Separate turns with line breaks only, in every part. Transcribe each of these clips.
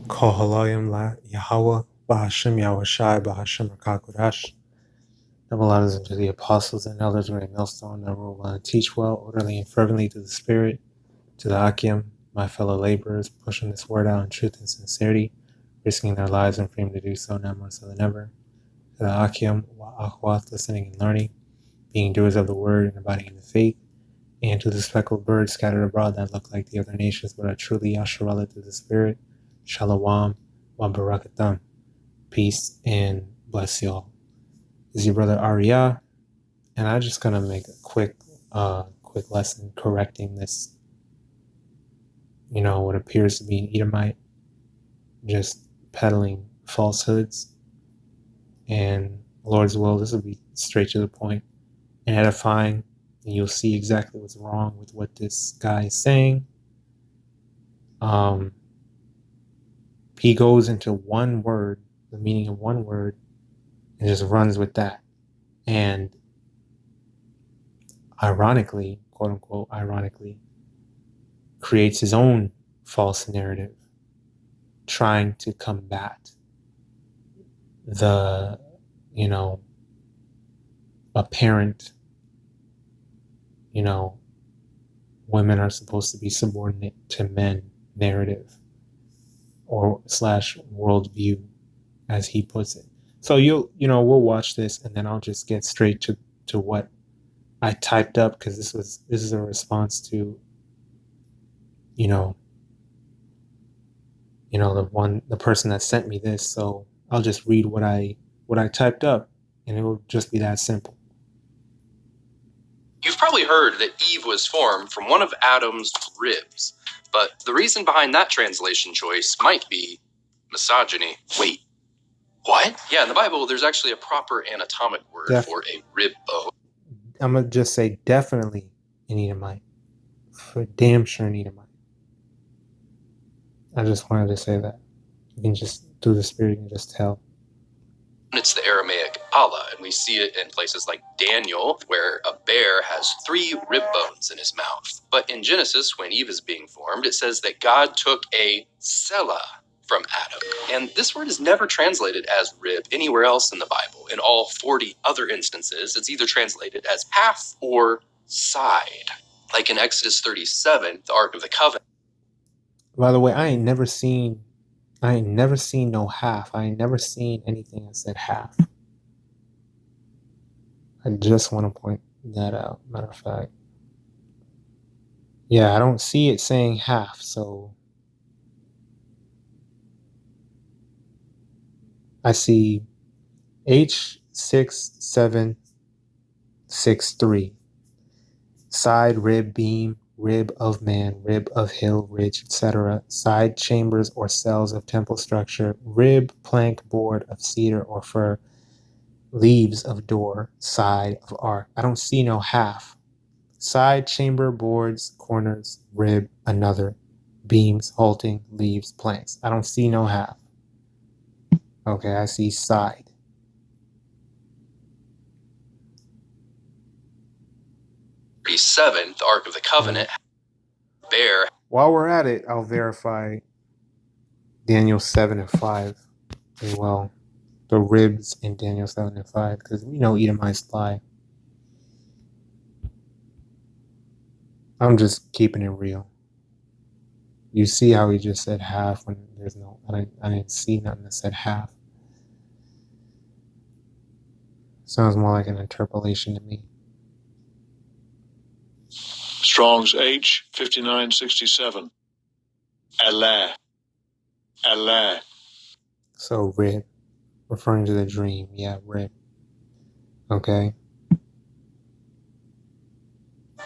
HALALYAM YAHAWAH BAHASHAM YAHAWASHI BAHASHAM QADASH. Double honors unto the apostles and elders of a millstone that rule well and teach well, orderly and fervently to the Spirit, to the Akim, my fellow laborers, pushing this word out in truth and sincerity, risking their lives and freedom to do so now more so than ever. To the Akim, YAHAWAH, listening and learning, being doers of the word and abiding in the faith, and to the speckled birds scattered abroad that look like the other nations but are truly Yasharallah to the Spirit, Shalom wa barakatam. Peace and bless y'all. This is your brother Arya, and I'm just gonna make a quick lesson correcting this, what appears to be an Edomite just peddling falsehoods. And Lord's will, this will be straight to the point and edifying, and you'll see exactly what's wrong with what this guy is saying. He goes into one word, the meaning of one word, and just runs with that. And ironically, quote unquote, ironically, creates his own false narrative, trying to combat the, apparent, women are supposed to be subordinate to men narrative or / worldview, as he puts it. So we'll watch this, and then I'll just get straight to what I typed up, because this is a response to the person that sent me this. So I'll just read what I typed up, and it will just be that simple.
You've probably heard that Eve was formed from one of Adam's ribs, but the reason behind that translation choice might be misogyny. Wait, what? Yeah, in the Bible, there's actually a proper anatomic word for a rib bone.
I'm going to just say definitely an Edomite. For damn sure an Edomite. I just wanted to say that. You can just, through the Spirit, you can just tell.
It's the Aramaic Allah, and we see it in places like Daniel, where a bear has 3 rib bones in his mouth. But in Genesis, when Eve is being formed, it says that God took a selah from Adam. And this word is never translated as rib anywhere else in the Bible. In all 40 other instances, it's either translated as half or side. Like in Exodus 37, the Ark of the Covenant.
By the way, I ain't never seen no half. I ain't never seen anything that said half. I just want to point that out. Matter of fact. Yeah, I don't see it saying half, so I see H6763. Side, rib, beam, rib of man, rib of hill, ridge, etc. Side chambers or cells of temple structure, rib, plank, board of cedar or fir, leaves of door, side of ark. I don't see no half. Side, chamber, boards, corners, rib, another, beams, halting, leaves, planks. I don't see no half. Okay, I see side.
The Ark of the Covenant, bear.
While we're at it, I'll verify Daniel 7 and 5 as well. The ribs in Daniel 7 and 5, because we know Edomites lie. I'm just keeping it real. You see how he just said half when there's no, I didn't see nothing that said half. Sounds more like an interpolation to me.
Strong's H 5967. Allah.
So rib, referring to the dream. Yeah, rib. Okay.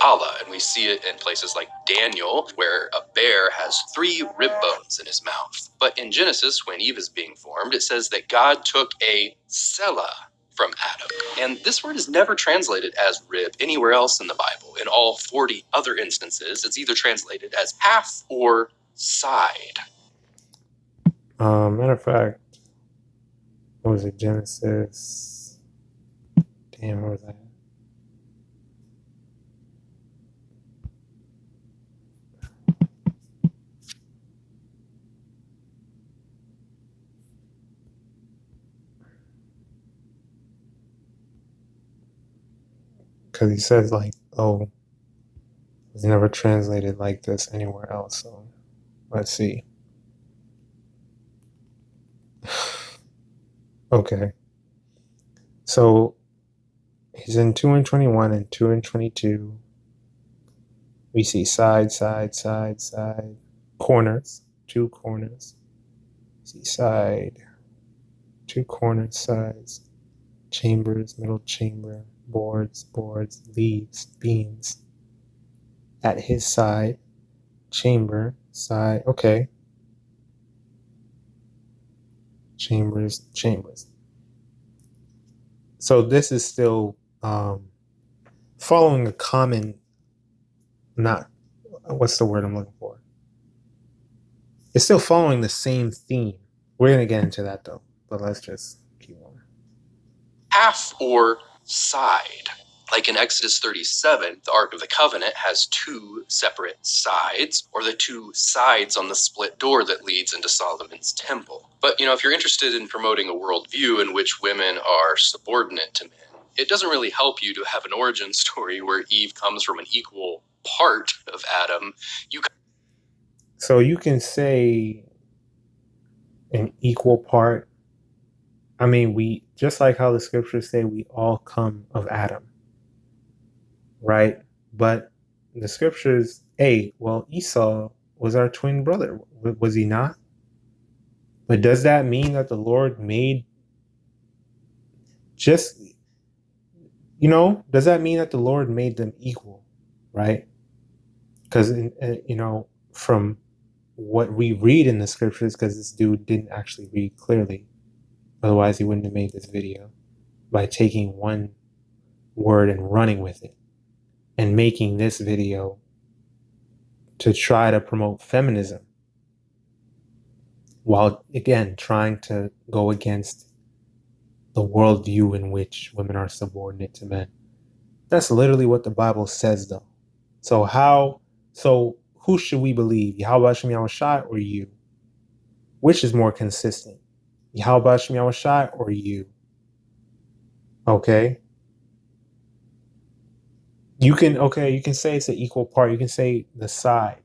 Allah, and we see it in places like Daniel, where a bear has 3 rib bones in his mouth. But in Genesis, when Eve is being formed, it says that God took a selah from Adam. And this word is never translated as rib anywhere else in the Bible. In all 40 other instances, it's either translated as half or side.
Matter of fact, what was it? Genesis. Damn, where was that? because he says like, oh, it's never translated like this anywhere else. So let's see. Okay. So he's in 2 and 21 and 2 and 22. We see side, side, side, side, corners, 2 corners. We see side, 2 corners, sides, chambers, middle chamber, boards, leaves, beams. At his side, chamber, side, okay. Chambers. So this is still following a common, not, what's the word I'm looking for? It's still following the same theme. We're going to get into that though, but let's just keep on.
Half or side. Like in Exodus 37, the Ark of the Covenant has 2 separate sides, or the 2 sides on the split door that leads into Solomon's temple. But, if you're interested in promoting a worldview in which women are subordinate to men, it doesn't really help you to have an origin story where Eve comes from an equal part of Adam.
So you can say an equal part. I mean, we, just like how the scriptures say we all come of Adam, right? But the scriptures, well, Esau was our twin brother, was he not? But does that mean that the Lord made does that mean that the Lord made them equal, right? Because, from what we read in the scriptures, because this dude didn't actually read clearly, otherwise he wouldn't have made this video, by taking one word and running with it and making this video to try to promote feminism while, again, trying to go against the worldview in which women are subordinate to men. That's literally what the Bible says, though. So who should we believe? YAHAWASHI, YAHAWASHI, or you? Which is more consistent? YAHAWASHI, YAHAWASHI, or you? Okay. You can say it's an equal part. You can say the side.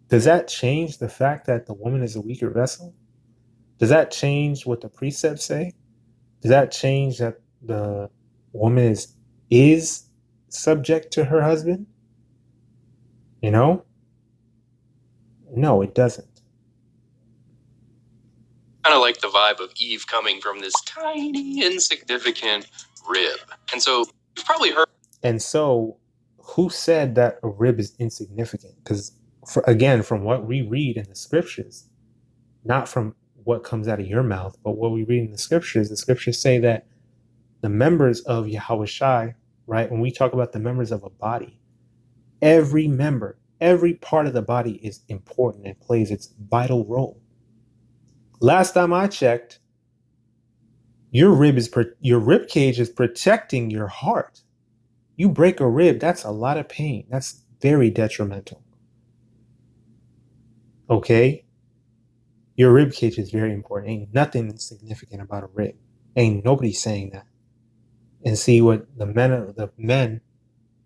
Does that change the fact that the woman is a weaker vessel? Does that change what the precepts say? Does that change that the woman is subject to her husband? No, it doesn't.
Kind of like the vibe of Eve coming from this tiny, insignificant rib. And so you've probably heard.
And so who said that a rib is insignificant? Because, again, from what we read in the scriptures, not from what comes out of your mouth, but what we read in the scriptures say that the members of Yahawashi, right? When we talk about the members of a body, every member, every part of the body is important and plays its vital role. Last time I checked, your rib cage is protecting your heart. You break a rib, that's a lot of pain. That's very detrimental. Okay? Your rib cage is very important. Ain't nothing significant about a rib. Ain't nobody saying that. And see what the men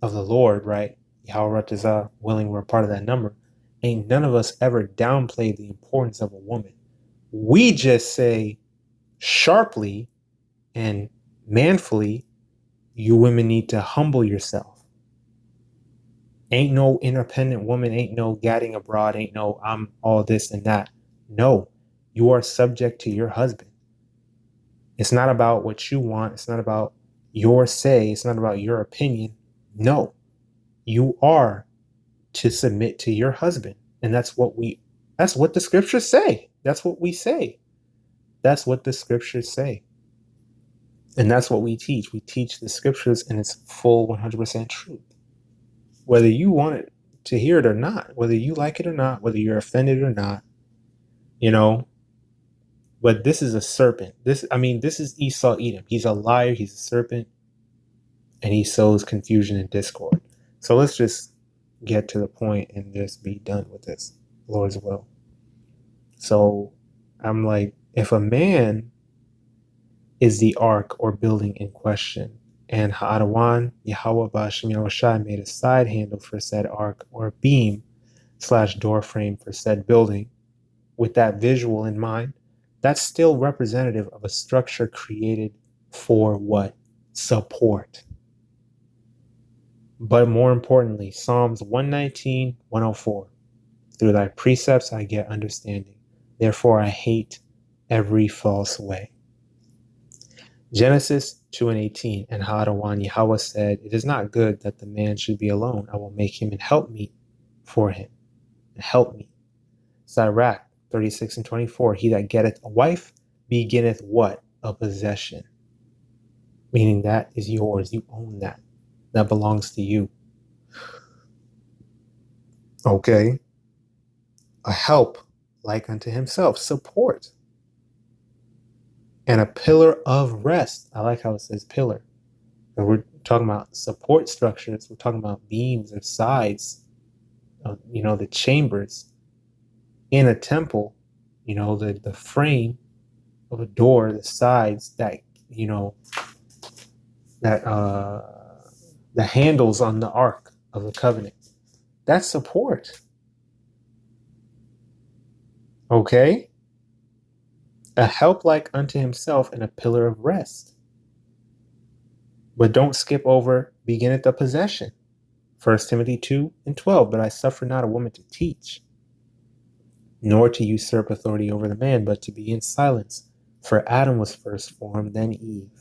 of the Lord, right? YAHAWADAH, willing we're part of that number. Ain't none of us ever downplayed the importance of a woman. We just say sharply and manfully, you women need to humble yourself. Ain't no independent woman, ain't no gadding abroad, ain't no I'm all this and that. No, you are subject to your husband. It's not about what you want. It's not about your say. It's not about your opinion. No, you are to submit to your husband. And that's what the scriptures say. That's what we say. That's what the scriptures say. And that's what we teach. We teach the scriptures in its full 100% truth. Whether you want it to hear it or not, whether you like it or not, whether you're offended or not, but this is a serpent. This is Esau Edom. He's a liar. He's a serpent. And he sows confusion and discord. So let's just get to the point and just be done with this. Lord's will. So I'm like, if a man is the ark or building in question, And Ha'adawan, Yahawah, BAHASHAM, YAHAWASHI made a side handle for said ark, or beam / door frame for said building. With that visual in mind, that's still representative of a structure created for what? Support. But more importantly, Psalms 119, 104. Through thy precepts I get understanding. Therefore I hate every false way. Genesis 2 and 18. And Ha'adawan, Yahweh said, it is not good that the man should be alone. I will make him an helpmeet for him. An helpmeet. Sirach 36 and 24. He that getteth a wife beginneth what? A possession. Meaning that is yours. You own that. That belongs to you. Okay. A help like unto himself. Support. And a pillar of rest. I like how it says pillar. And we're talking about support structures. We're talking about beams or sides. The chambers in a temple. The frame of a door, the sides that, the handles on the ark of the covenant. That's support. Okay? A help like unto himself and a pillar of rest. But don't skip over beginneth a possession. 1 Timothy 2 and 12. But I suffer not a woman to teach, nor to usurp authority over the man, but to be in silence. For Adam was first formed, then Eve.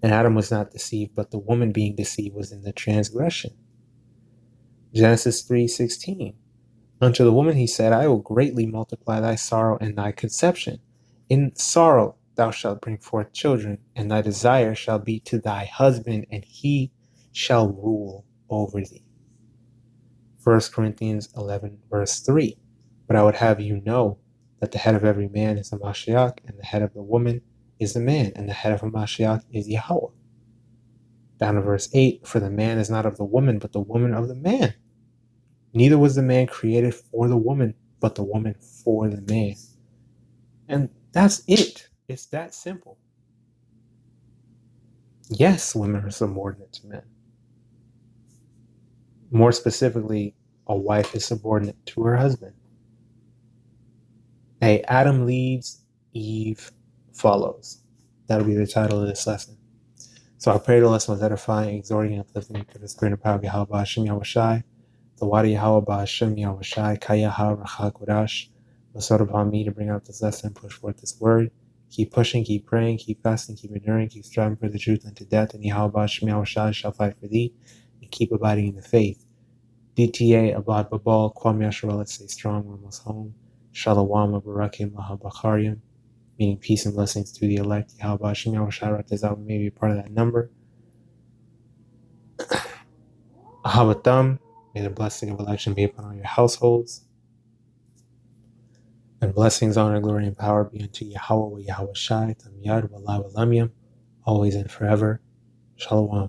And Adam was not deceived, but the woman being deceived was in the transgression. Genesis 3:16. Unto the woman he said, I will greatly multiply thy sorrow and thy conception. In sorrow thou shalt bring forth children, and thy desire shall be to thy husband, and he shall rule over thee. 1 Corinthians 11, verse 3. But I would have you know that the head of every man is a MASHAYACH, and the head of the woman is the man, and the head of a MASHAYACH is Yahawah. Down to verse 8. For the man is not of the woman, but the woman of the man. Neither was the man created for the woman, but the woman for the man. And that's it. It's that simple. Yes, women are subordinate to men. More specifically, a wife is subordinate to her husband. Hey, Adam leads, Eve follows. That'll be the title of this lesson. So I pray the lesson was edifying, exhorting, and uplifting to the spirit and power of YAHAWAH, BAHASHAM, YAHAWASHI. The wadi YAHAWAH, BAHASHAM, YAHAWASHI, KAYAHA, RAWCHAA, QADASH. Bestowed upon me to bring out this lesson, push forth this word. Keep pushing, keep praying, keep fasting, keep enduring, keep striving for the truth unto death. And YAHAWAH, BAHASHAM, YAHAWASHI shall fight for thee. And keep abiding in the faith. DTA, Abad Babal, Kwam Yasharah, let's stay strong, we're almost home. Shalom, Barakim, Lahabakariam, meaning peace and blessings to the elect. YAHAWAH, BAHASHAM, YAHAWASHI, we may be part of that number. Ahabatam, may the blessing of election be upon all your households. And blessings, honor, glory, and power be unto Yahawah, YAHAWASHI, Tamyad, Wallah, Walamyam, always and forever. Shalom.